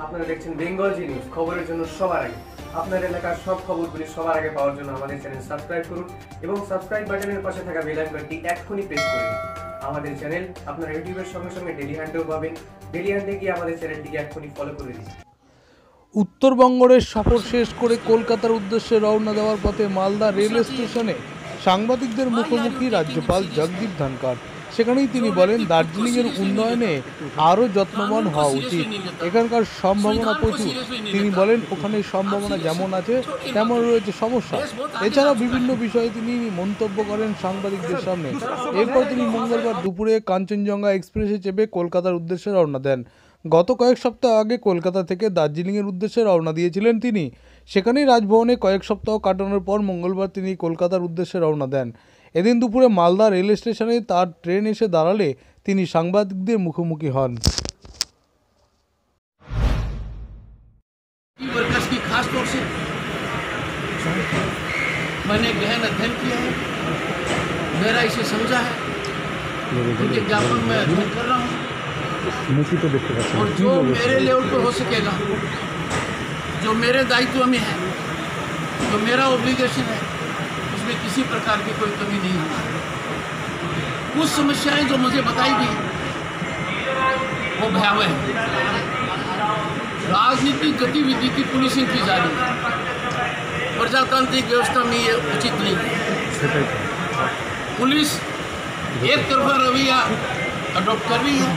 আপনারা দেখছেন বেঙ্গল জি নিউজ, খবরের জন্য সবার আগে। আপনার এলাকার সব খবরগুলি সবার আগে পাওয়ার জন্য আমাদের চ্যানেল সাবস্ক্রাইব করুন এবং সাবস্ক্রাইব বাটনের পাশে থাকা বেল আইকনটি এক্ষুনি প্রেস করুন। আমাদের চ্যানেল আপনারা ইউটিউবের সঙ্গে সঙ্গে ডেলি হ্যান্ডেও পাবেন। ডেলি হ্যান্ডে গিয়ে আমাদের চ্যানেলটিকে এক্ষুনি ফলো করে দিন। উত্তরবঙ্গের সফর শেষ করে কলকাতার উদ্দেশ্যে রওনা দেওয়ার পথে মালদা রেল স্টেশনে সাংবাদিকদের মুখোমুখি রাজ্যপাল জগদীপ ধনখড়। সেখানেই তিনি বলেন, দার্জিলিংয়ের উন্নয়নে আরও যত্নবান হওয়া উচিত, এখানকার সম্ভাবনা প্রচুর। তিনি বলেন, ওখানে সম্ভাবনা যেমন আছে তেমন রয়েছে সমস্যা। এছাড়া বিভিন্ন বিষয়ে তিনি মন্তব্য করেন সাংবাদিকদের সামনে। এরপর তিনি মঙ্গলবার দুপুরে কাঞ্চনজঙ্ঘা এক্সপ্রেসে চেপে কলকাতার উদ্দেশ্যে রওনা দেন। গত কয়েক সপ্তাহ আগে কলকাতা থেকে দার্জিলিংয়ের উদ্দেশ্যে রওনা দিয়েছিলেন তিনি। সেখানেই রাজভবনে কয়েক সপ্তাহ কাটানোর পর মঙ্গলবার তিনি কলকাতার উদ্দেশ্যে রওনা দেন। এদিন দুপুরে মালদা রেল স্টেশনে তার ট্রেন এসে দাঁড়ালে তিনি সাংবাদিকদের মুখোমুখি হন। मैंने गहन अध्ययन किया है, मेरा इसे समझा है, उनके ज्ञापन में अध्ययन कर रहा हूँ और जो मेरे लेवल पर हो सकेगा, जो मेरे दायित्व में है, जो मेरा ऑब्लिगेशन है, उसमें किसी प्रकार की कोई कमी नहीं है। कुछ समस्याएं जो मुझे बताई गई वो भयावह है। राजनीतिक गतिविधि की पुलिसिंग की जा रही है, प्रजातांत्रिक व्यवस्था में ये उचित नहीं है। पुलिस एक तरफा रवैया अडॉप्ट कर रही है,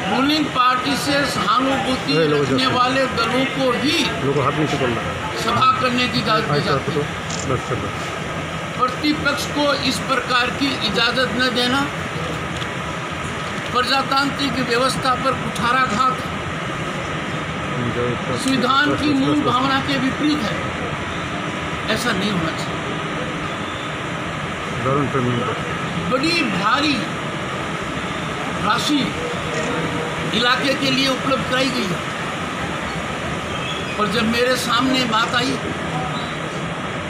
रूलिंग पार्टी से सहानुभूति रखने वाले दलों को ही सभा करने की इजाजत दी जाती है। प्रतिपक्ष को इस प्रकार की इजाजत न देना प्रजातांत्रिक व्यवस्था पर कुठाराघात, संविधान की मूल भावना के विपरीत है। ऐसा नहीं होना चाहिए। बड़ी भारी राशि इलाके के लिए उपलब्ध कराई गई है, और जब मेरे सामने बात आई,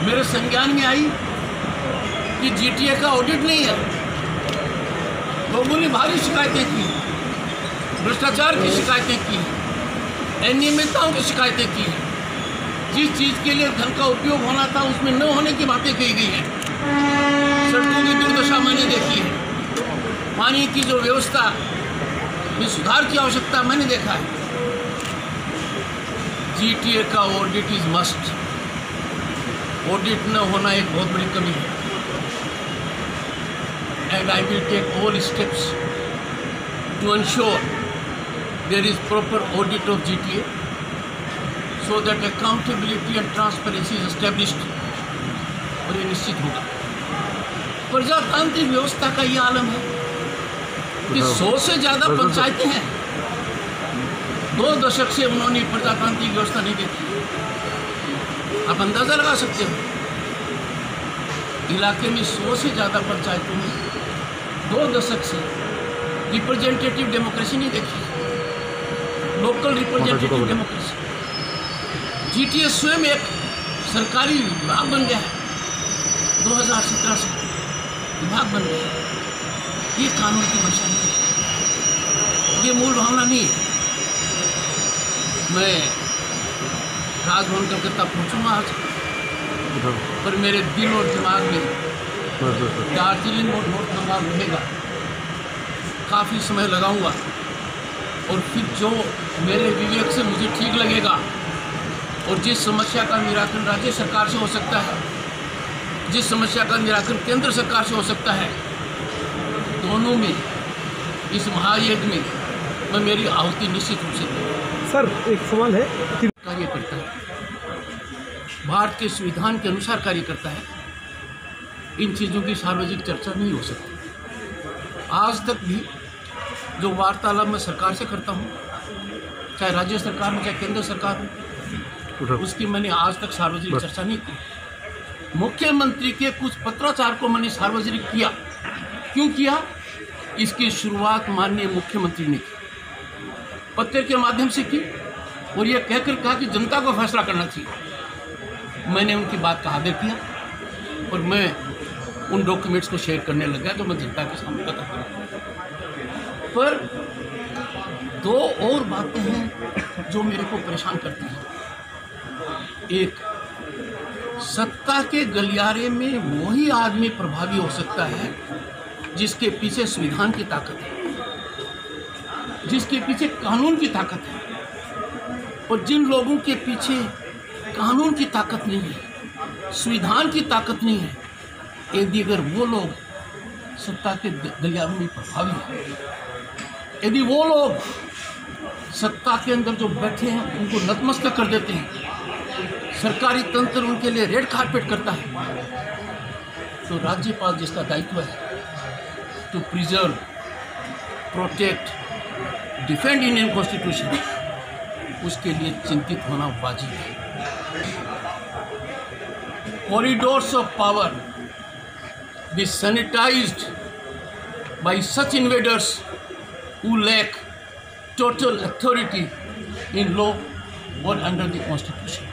मेरे संज्ञान में आई कि जीटीए का ऑडिट नहीं है, लोगों ने भारी शिकायतें की, भ्रष्टाचार की शिकायतें की, अनियमितताओं की शिकायतें की। जिस चीज़ के लिए धन का उपयोग होना था उसमें न होने की बातें कही गई हैं। सड़कों की दुर्दशा मैंने देखी है, पानी की जो व्यवस्था में सुधार की आवश्यकता मैंने देखा है। जीटीए का ऑडिट इज मस्ट। ऑडिट न होना एक बहुत बड़ी कमी है, and I will take all steps to ensure there is proper audit of GTA so that accountability and transparency is established। और ये निश्चित होगा। प्रजातांत्रिक व्यवस्था का ये आलम है कि 100 से ज़्यादा पंचायतें हैं। 2 दशक से उन्होंने प्रजातांत्रिक व्यवस्था नहीं देखी। आप अंदाज़ा लगा सकते हो, इलाके में 100 से ज़्यादा पंचायतों में 2 दशक से रिप्रेजेंटेटिव डेमोक्रेसी नहीं देखी, लोकल रिप्रेजेंटेटिव डेमोक्रेसी। जीटीए स्वयं एक सरकारी विभाग बन गया है, 2017 से विभाग बन गया। ये कानून की भाषा नहीं है, ये मूल भावना नहीं है। मैं राजभवन कलकत्ता पहुँचूँगा आज, पर मेरे दिल और दिमाग में दार्जिलिंग और नॉर्थ बंगाल रहेगा। काफ़ी समय लगाऊंगा, और फिर जो मेरे विवेक से मुझे ठीक लगेगा, और जिस समस्या का निराकरण राज्य सरकार से हो सकता है, जिस समस्या का निराकरण केंद्र सरकार से हो सकता है, दोनों में इस महायज्ञ में मैं मेरी आहुति निश्चित रूप से दूंगा। सर, एक सवाल है, कार्य करता है, भारत के संविधान के अनुसार कार्य करता है। इन चीज़ों की सार्वजनिक चर्चा नहीं हो सकती। आज तक भी जो वार्तालाप मैं सरकार से करता हूँ, चाहे राज्य सरकार हो चाहे केंद्र सरकार हो, उसकी मैंने आज तक सार्वजनिक चर्चा नहीं की। मुख्यमंत्री के कुछ पत्राचार को मैंने सार्वजनिक किया। क्यों किया? इसकी शुरुआत माननीय मुख्यमंत्री ने की, पत्र के माध्यम से की, और ये कहकर कहा कि जनता को फैसला करना चाहिए। मैंने उनकी बात का आदर किया, और मैं उन डॉक्यूमेंट्स को शेयर करने लगा जो मैं जनता के सामने बता रहा हूँ। पर दो और बातें हैं जो मेरे को परेशान करती हैं। एक, सत्ता के गलियारे में वही आदमी प्रभावी हो सकता है जिसके पीछे संविधान की ताकत है, जिसके पीछे कानून की ताकत है। और जिन लोगों के पीछे कानून की ताकत नहीं है, संविधान की ताकत नहीं है, यदि अगर वो लोग सत्ता के गलियारों में प्रभावी हैं, यदि वो लोग सत्ता के अंदर जो बैठे हैं उनको नतमस्तक कर देते हैं, सरकारी तंत्र उनके लिए रेड कार्पेट करता है, तो राज्यपाल जिसका दायित्व है to preserve, protect, defend Indian constitution, उसके लिए चिंतित होना वाजिब है। Corridors of power be sanitized by such invaders who lack total authority in law or under the constitution.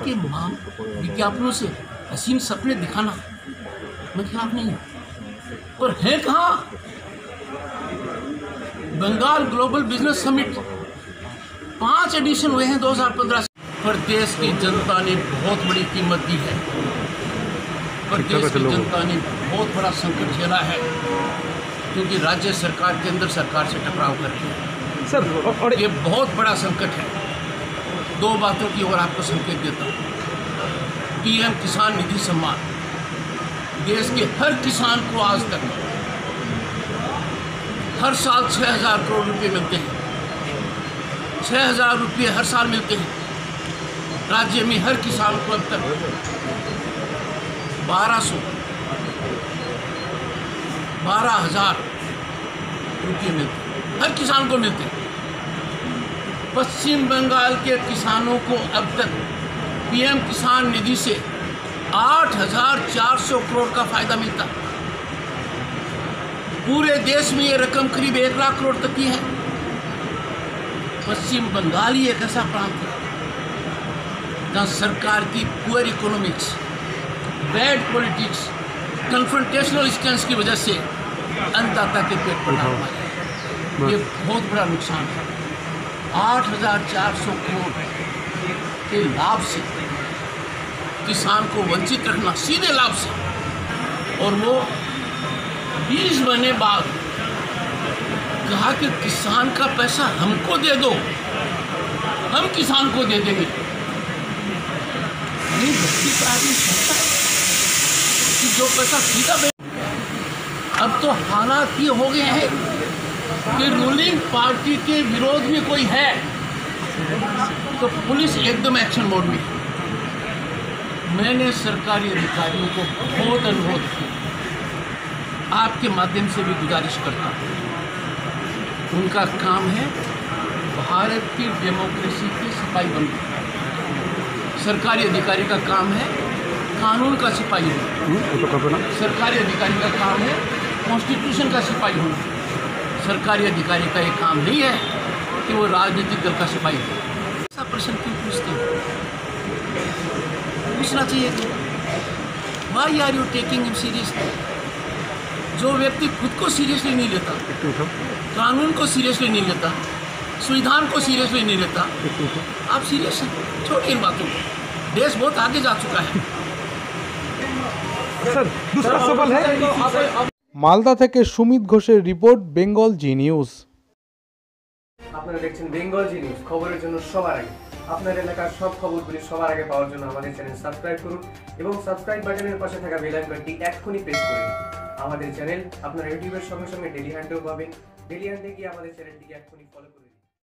के विज्ञापनों से हसीन सपने दिखाना मैं खिलाफ नहीं हूँ, पर है कहाँ? Bengal global business summit 5 edition हुए हैं 2015 से, पर देश की जनता ने बहुत बड़ी कीमत दी है, पर देश की जनता ने बहुत बड़ा संकट झेला है, क्योंकि राज्य सरकार के अंदर सरकार से टकराव करके सर, और ये बहुत बड़ा संकट है। दो बातों की ओर आपको संकेत देता हूँ। पीएम किसान निधि सम्मान, देश के हर किसान को आज तक हर साल 6,000 करोड़ रुपए मिलते हैं। 6,000 रुपये हर साल मिलते हैं। राज्य में हर किसान को अब तक 12,000 रुपये मिलते हैं, हर किसान को मिलते हैं। पश्चिम बंगाल के किसानों को अब तक पीएम किसान निधि से 8,400 करोड़ का फायदा मिलता। पूरे देश में ये रकम करीब 1 लाख करोड़ तक की है। पश्चिम बंगाल ही एक ऐसा प्रांत है जहाँ सरकार की poor economics, bad politics, confrontational stance की वजह से अन्नदाता के पेट पर डाल पाए। ये बहुत बड़ा नुकसान है। 8,400 करोड़ के लाभ से किसान को वंचित रखना, सीधे लाभ से, और वो 20 महीने बाद कहा कि किसान का पैसा हमको दे दो, हम किसान को दे देंगे। नहीं, भक्ति का आदमी सोचता है कि जो पैसा सीधा अब तो हालात ये हो गए हैं कि रूलिंग पार्टी के विरोध में कोई है तो पुलिस एकदम एक्शन मोड में है। मैंने सरकारी अधिकारियों को बहुत अनुरोध किया, आपके माध्यम से भी गुजारिश करता हूँ, उनका काम है भारत की डेमोक्रेसी के सिपाही बनना। सरकारी अधिकारी का काम है कानून का सिपाही होना। सरकारी अधिकारी का काम है कॉन्स्टिट्यूशन का सिपाही होना। सरकारी अधिकारी का ये काम नहीं है कि वो राजनीतिक दल का सिपाही हो। ऐसा प्रश्न क्यों पूछते हैं? पूछना चाहिए कि why are you taking him seriously? जो व्यक्ति खुद को सीरियसली नहीं लेता, कानून को सीरियसली नहीं लेता, संविधान को सीरियसली नहीं लेता, आप सीरियस हैं? छोड़िए इन बातों को, देश बहुत आगे जा चुका है। सर, दूसरा सवाल है। মালদা থেকে সুমিত ঘোষের রিপোর্ট, বেঙ্গল জি নিউজ। আপনারা দেখছেন বেঙ্গল জি নিউজ, খবরের জন্য সবার আগে। আপনার এলাকার সব খবরগুলি সবার আগে পাওয়ার জন্য আমাদের চ্যানেল সাবস্ক্রাইব করুন এবং সাবস্ক্রাইব বাটনের পাশে থাকা বেল আইকনটি এক্ষুনি প্রেস করে দিন। আমাদের চ্যানেল আপনারা ইউটিউবের সঙ্গে সঙ্গে ডেলি হ্যান্ডেও পাবেন। ডেলি হ্যান্ডে গিয়ে আমাদের চ্যানেলটিকে এক্ষুনি ফলো করুন।